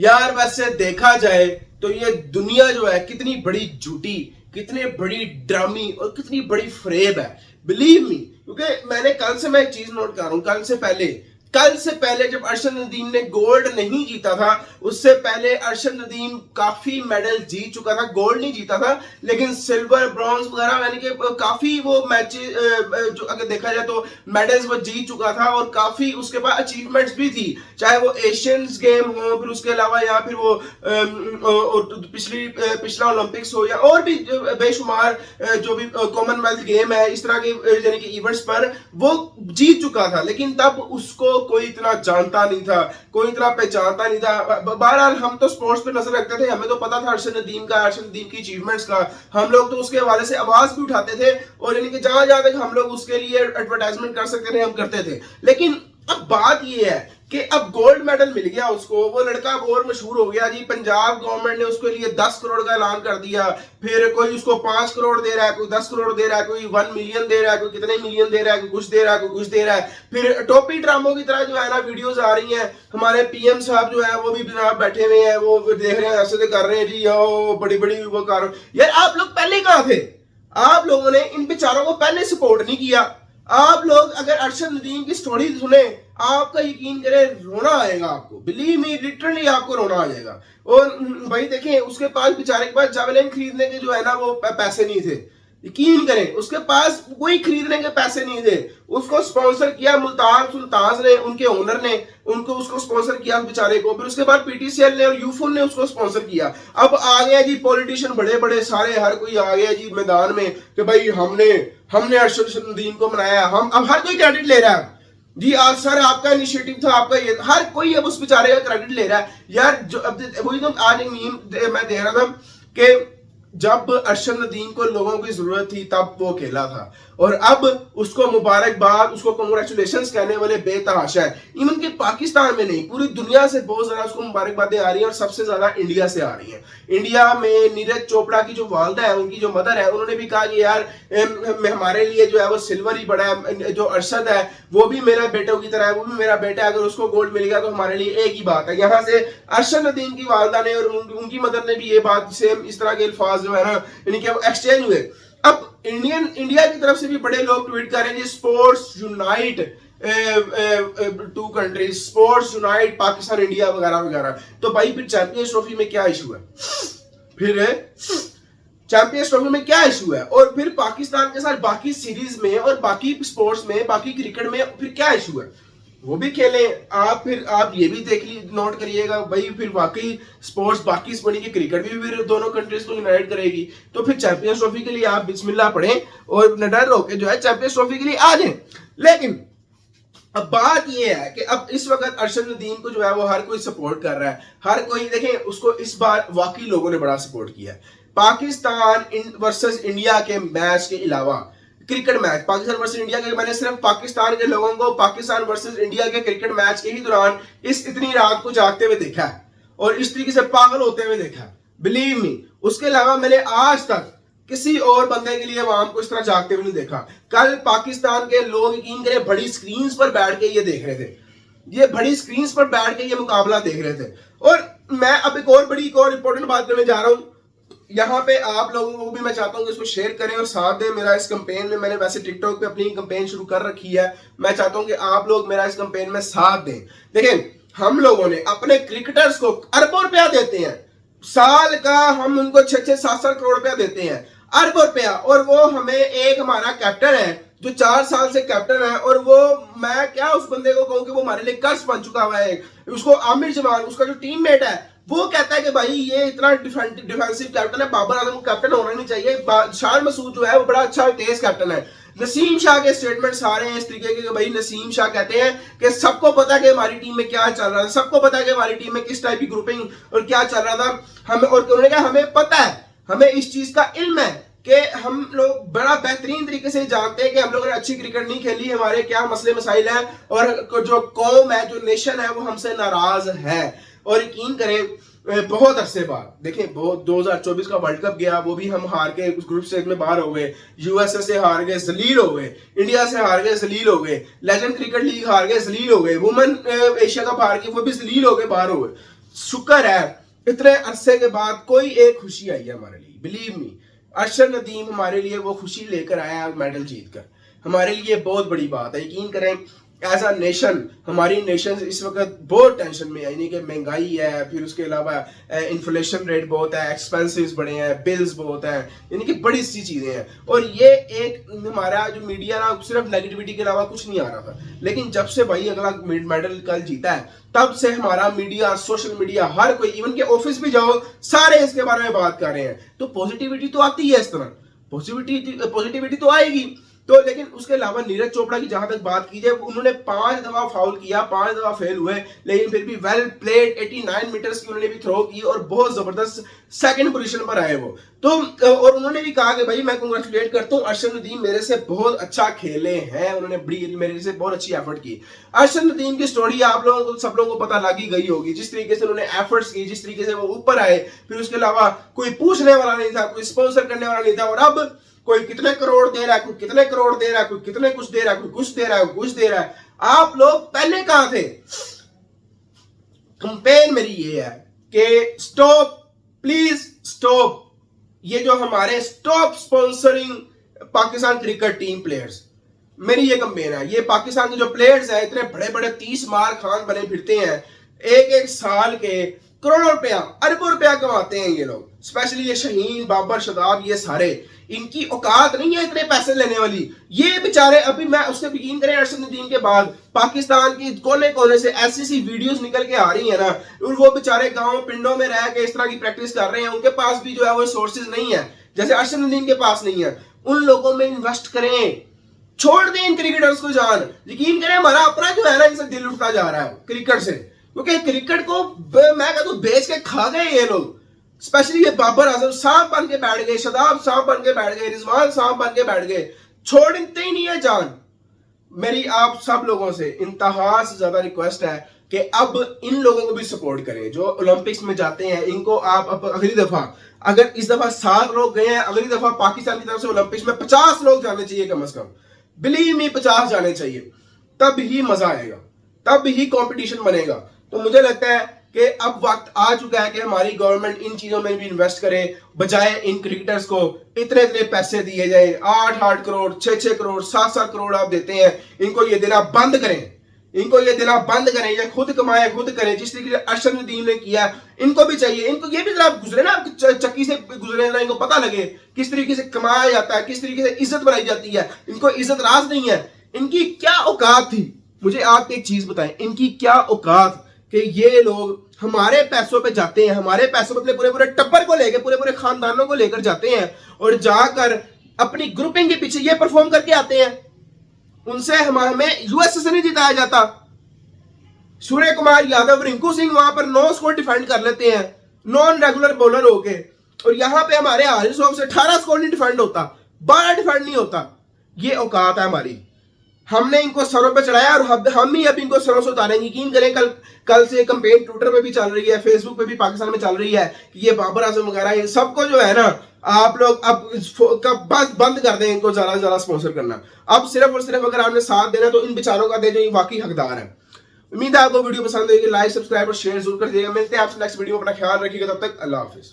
यार वैसे देखा जाए तो ये दुनिया जो है कितनी बड़ी झूठी, कितनी बड़ी ड्रामी और कितनी बड़ी फ्रेब है। बिलीव मी, क्योंकि मैं एक चीज नोट कर रहा हूं। कल से पहले जब अरशद नदीम ने गोल्ड नहीं जीता था, उससे पहले अरशद नदीम काफी मेडल जीत चुका था। गोल्ड नहीं जीता था लेकिन सिल्वर, ब्रॉन्ज वगैरह यानी कि काफी वो मैच जो अगर देखा जाए तो मेडल्स वो जीत चुका था और काफी उसके बाद अचीवमेंट्स भी थी, चाहे वो एशियंस गेम हो, फिर उसके अलावा या फिर वो पिछला ओलंपिक्स हो या और भी बेशुमार जो भी कॉमनवेल्थ गेम है, इस तरह के यानी कि इवेंट्स पर वो जीत चुका था। लेकिन तब उसको कोई इतना जानता नहीं था, कोई इतना पहचानता नहीं था। बहरहाल हम तो स्पोर्ट्स पे नजर रखते थे, हमें तो पता था अरशद नदीम की अचीवमेंट्स का। हम लोग तो उसके हवाले से आवाज भी उठाते थे और यानी कि जहां जहां तक हम लोग उसके लिए एडवर्टाइजमेंट कर सकते थे हम करते थे। लेकिन अब बात यह है कि अब गोल्ड मेडल मिल गया उसको, वो लड़का और मशहूर हो गया जी। पंजाब गवर्नमेंट ने उसके लिए 10 करोड़ का ऐलान कर दिया, फिर कोई उसको 5 करोड़ दे रहा है, कोई 10 करोड़ दे रहा है, कोई 1 मिलियन दे रहा है, कोई कितने मिलियन दे रहा है, कोई कुछ दे रहा है, कोई कुछ दे रहा है। फिर टोपी ड्रामों की तरह जो है ना वीडियोस आ रही हैं। हमारे पीएम साहब जो है वो भी जनाब बैठे हुए हैं, वो देख रहे हैं, ऐसे कर रहे हैं जी, ओ बड़ी बड़ी वो कर। यार आप लोग पहले कहां थे? आप लोगों ने इन बेचारों को पहले सपोर्ट नहीं किया। आप लोग अगर अरशद नदीम की स्टोरी सुने, आपका यकीन करें रोना आएगा आपको। बिलीव मी, लिटरली आपको रोना आ जाएगा। और भाई देखें, उसके पास बेचारे के पास जावेलिन खरीदने के जो है ना वो पैसे नहीं थे। यकीन करें उसके पास कोई खरीदने के पैसे नहीं थे। उसको स्पॉन्सर किया मुल्तान सुल्तान ने, उनके ओनर ने उनको उसको स्पॉन्सर किया बेचारे को। फिर उसके बाद पीटीसीएल ने और यूफोन ने उसको स्पॉन्सर किया। अब आ गया जी पॉलिटिशियन, बड़े बड़े सारे, हर कोई आ गया जी मैदान में कि भाई हमने हमने अरशद नदीम को बनाया। हम अब हर कोई क्रेडिट ले रहा है जी, आज सर आपका इनिशिएटिव था, आपका ये, हर कोई अब उस बेचारे का क्रेडिट ले रहा है। यार जो अब वही तो आज एक मीम मैं दे रहा था कि जब अरशद नदीम को लोगों की जरूरत थी तब वो अकेला था, और अब उसको मुबारकबाद, उसको कांग्रेचुलेशंस कहने वाले बेतहाशा है। इवन के पाकिस्तान में नहीं, पूरी दुनिया से बहुत ज्यादा उसको मुबारकबादें आ रही हैं और सबसे ज्यादा इंडिया से आ रही हैं। इंडिया में नीरज चोपड़ा की जो वालदा है, उनकी जो मदर है, उन्होंने भी कहा कि यार हमारे लिए जो है वो सिल्वर ही बड़ा है। जो अरशद है वो भी मेरे बेटों की तरह है, वो भी मेरा बेटा है, अगर उसको गोल्ड मिल गया तो हमारे लिए एक ही बात है। यहाँ से अरशद नदीम की वालदा ने और उनकी मदर ने भी ये बात सेम इस तरह के अल्फाज जो है ना यानी कि एक्सचेंज हुए। अब इंडिया की तरफ से भी बड़े लोग ट्वीट कर रहे हैं, sports unite two countries, sports unite Pakistan India वगैरह वगैरह। तो भाई फिर चैंपियंस ट्रॉफी में क्या इशू है? फिर चैंपियंस ट्रॉफी में क्या इशू है? और फिर पाकिस्तान के साथ बाकी सीरीज में और बाकी स्पोर्ट्स में, बाकी क्रिकेट में फिर क्या इशू है? वो भी खेलें आप। फिर आप ये भी देख ली, नोट करिएगा भाई, फिर वाकई स्पोर्ट्स बाकी बनी की क्रिकेट भी फिर दोनों कंट्रीज को यूनाइट करेगी। तो फिर चैंपियंस ट्रॉफी के लिए आप बिस्मिल्लाह पढ़ें और निडर होकर जो है चैंपियंस ट्रॉफी के लिए आ जाएं। लेकिन अब बात ये है कि अब इस वक्त अरशद नदीम को जो है वो हर कोई सपोर्ट कर रहा है। हर कोई देखें उसको इस बार वाकई लोगों ने बड़ा सपोर्ट किया है। पाकिस्तान वर्सेस इंडिया के मैच के अलावा cricket match, Pakistan versus India के, मैंने सिर्फ पाकिस्तान के लोगों को पाकिस्तान वर्सेस इंडिया के क्रिकेट मैच के ही दौरान इस इतनी रात को जागते हुए देखा है और इस तरीके से पागल होते हुए देखा है। बिलीव मी, उसके अलावा मैंने आज तक किसी और बंदे के लिए आवाम को इस तरह जागते हुए नहीं देखा। कल पाकिस्तान के लोग यकीन करें बड़ी स्क्रीन पर बैठ के ये देख रहे थे, ये बड़ी स्क्रीन पर बैठ के ये मुकाबला देख रहे थे। और मैं अब एक और इंपॉर्टेंट बात करने जा रहा हूं। यहाँ पे आप लोगों को भी मैं चाहता हूँ कि इसको शेयर करें और साथ दें मेरा इस कैंपेन में। मैंने वैसे टिकटॉक पे अपनी कैंपेन शुरू कर रखी है, मैं चाहता हूँ कि आप लोग मेरा इस कैंपेन में साथ दें। देखें, हम लोगों ने अपने क्रिकेटर्स को अरबों रुपया देते हैं, साल का हम उनको 6-6, 7-7 करोड़ रुपया देते हैं, अरबों रुपया। और वो हमें एक हमारा कैप्टन है जो 4 साल से कैप्टन है, और वो मैं क्या उस बंदे को कहूँ कि वो हमारे लिए कर्ज बन चुका हुआ है। उसको आमिर जमान, उसका जो टीममेट है, वो कहता है कि भाई ये इतना डिफेंसिव कैप्टन है, बाबर आजम को कैप्टन होना नहीं चाहिए। शान मसूद जो है वो बड़ा अच्छा तेज कैप्टन है। नसीम शाह के स्टेटमेंट्स आ रहे हैं इस तरीके के कि भाई नसीम शाह कहते हैं कि सबको पता है कि हमारी टीम में क्या चल रहा था, सबको पता है कि हमारी टीम में किस टाइप की ग्रुपिंग और क्या चल रहा था हमें, और उन्होंने कहा हमें पता है, हमें इस चीज का इल्म है कि हम लोग बड़ा बेहतरीन तरीके से जानते हैं कि हम लोगों ने अच्छी क्रिकेट नहीं खेली, हमारे क्या मसले मसाइल हैं, और जो कौम है, जो नेशन है, वो हमसे नाराज है। और यकीन करें बहुत अरसे बाद देखें, बहुत 2024 का वर्ल्ड कप गया, वो भी हम हार के उस ग्रुप स्टेज में बाहर हो गए, यूएसए से हार गए, जलील हो गए, इंडिया से हार गए, जलील हो गए, लेजेंड क्रिकेट लीग हार गए, जलील हो गए, वुमेन एशिया कप हार गए, वो भी जलील हो गए, बाहर हो गए। शुक्र है इतने अरसे के बाद कोई एक खुशी आई है हमारे लिए, बिलीव मी। अरशद नदीम हमारे लिए वो खुशी लेकर आया है मेडल जीत कर, हमारे लिए बहुत बड़ी बात है। यकीन करें एज अ नेशन, हमारी नेशन इस वक्त बहुत टेंशन में है, यानी कि महंगाई है, फिर उसके अलावा इन्फ्लेशन रेट बहुत है, एक्सपेंसिव बढ़े हैं, बिल्स बहुत हैं, यानी कि बड़ी सी चीज़ें हैं। और ये एक हमारा जो मीडिया ना सिर्फ नेगेटिविटी के अलावा कुछ नहीं आ रहा था, लेकिन जब से भाई अगला मेडल कल जीता है तब से हमारा मीडिया, सोशल मीडिया, हर कोई, इवन के ऑफिस भी जाओ सारे इसके बारे में बात कर रहे हैं। तो पॉजिटिविटी तो आती है, इस तरह पॉजिटिविटी तो आएगी। तो लेकिन उसके अलावा नीरज चोपड़ा की जहां तक बात की जाए, उन्होंने 5 दफा फाउल किया, 5 दफा फेल हुए, लेकिन फिर भी वेल प्लेड 89 मीटर्स की उन्होंने भी थ्रो की और बहुत जबरदस्त सेकंड पोजीशन पर आए वो। तो और उन्होंने भी कहा कि भाई मैं कांग्रेचुलेट करता हूं, अरशद नदीम मेरे से बहुत अच्छा खेले हैं, उन्होंने बड़ी मेरे से बहुत अच्छी एफर्ट की। अरशद नदीम की स्टोरी आप लोगों को, सब लोगों को पता लग ही गई होगी, जिस तरीके से उन्होंने एफर्ट्स की, जिस तरीके से वो ऊपर आए, फिर उसके अलावा कोई पूछने वाला नहीं था, कोई स्पॉन्सर करने वाला नहीं था। और अब कोई कितने करोड़ दे रहा है, कोई कितने करोड़ दे रहा है, कोई कितने कुछ दे रहा है, कोई कुछ दे रहा है, कोई कुछ दे रहा है। आप लोग पहले कहां थे? कंपेन मेरी ये है कि स्टॉप, प्लीज स्टॉप, ये जो हमारे stop sponsoring Pakistan cricket team players, मेरी ये कंपेन है। ये पाकिस्तान के जो प्लेयर्स हैं इतने बड़े बड़े 30 मार खान बने फिरते हैं, एक एक साल के करोड़ों रुपया, अरबों रुपया कमाते हैं ये लोग, स्पेशली ये शहीन, बाबर, शदाब, ये सारे, इनकी औकात नहीं है इतने पैसे लेने वाली। ये बेचारे अभी, मैं उससे यकीन करें अरशद नदीम के बाद पाकिस्तान की कोने कोने से ऐसी सी वीडियोस निकल के आ रही है ना, और वो बेचारे गांव पिंडों में रह के इस तरह की प्रैक्टिस कर रहे हैं, उनके पास भी जो है वो सोर्सेज नहीं है जैसे अरशद नदीम के पास नहीं है। उन लोगों में इन्वेस्ट करें, छोड़ दें इन क्रिकेटर्स को जान। यकीन करें हमारा अपना जो है ना, इनसे दिल उठता जा रहा है क्रिकेट से, क्योंकि क्रिकेट को मैं कहता हूं बेच के खा गए ये लोग। स्पेशली ये बाबर आजम सांप बन के बैठ गए, शदाब सांप बन के बैठ गए, रिजवान सांप बन के बैठ गए, छोड़ते ही नहीं है जान। मेरी आप सब लोगों से इंतहा से ज्यादा रिक्वेस्ट है कि अब इन लोगों को भी सपोर्ट करें जो ओलंपिक्स में जाते हैं। इनको आप अब अगली दफा, अगर इस दफा 7 लोग गए हैं, अगली दफा पाकिस्तान की तरफ से ओलंपिक्स में 50 लोग जाने चाहिए कम से कम, बिलीव मी 50 जाने चाहिए, तब ही मजा आएगा, तब ही कंपटीशन बनेगा। तो मुझे लगता है कि अब वक्त आ चुका है कि हमारी गवर्नमेंट इन चीजों में भी इन्वेस्ट करे, बजाय इन क्रिकेटर्स को इतने इतने पैसे दिए जाए, 8-8 करोड़, 6-6 करोड़, 7-7 करोड़ आप देते हैं, इनको ये देना बंद करें, इनको ये देना बंद करें, ये खुद कमाए खुद करें, जिस तरीके से अरशद नदीम ने किया इनको भी चाहिए। इनको ये भी जरा गुजरे ना, चक्की से गुजरे ना, इनको पता लगे किस तरीके से कमाया जाता है, किस तरीके से इज्जत बनाई जाती है। इनको इज्जत राज नहीं है, इनकी क्या औकात थी, मुझे आप एक चीज बताएं, इनकी क्या औकात कि ये लोग हमारे पैसों पे जाते हैं, हमारे पैसों पे अपने पूरे पूरे टब्बर को लेकर, पूरे पूरे खानदानों को लेकर जाते हैं और जाकर अपनी ग्रुपिंग के पीछे ये परफॉर्म करके आते हैं। उनसे हमें यूएस से नहीं जिताया जाता। सूर्य कुमार यादव, रिंकू सिंह वहां पर 9 स्कोर डिफेंड कर लेते हैं नॉन रेगुलर बॉलर होके, और यहां पे हमारे हारिस राव से 18 स्कोर नहीं डिफेंड होता, 12 डिफेंड नहीं होता। ये औकात है हमारी, हमने इनको सरों पे चढ़ाया और हम ही अब इनको सरों से उतारेंगे। यकीन करें कल से कंपेन ट्विटर पे भी चल रही है, फेसबुक पे भी पाकिस्तान में चल रही है कि ये बाबर आजम वगैरह इन सबको जो है ना, आप लोग अब बस बंद कर दें इनको ज्यादा से ज्यादा स्पॉन्सर करना। अब सिर्फ और सिर्फ अगर आपने साथ देना तो इन बेचारों का दे जो वाकई हकदार है। उम्मीद है आपको वीडियो पसंद आएगी, लाइक सब्सक्राइब और शेयर जरूर कर दिएगा। मिलते हैं आपसे नेक्स्ट वीडियो, अपना ख्याल रखिएगा, तब तक अल्लाह हाफिज।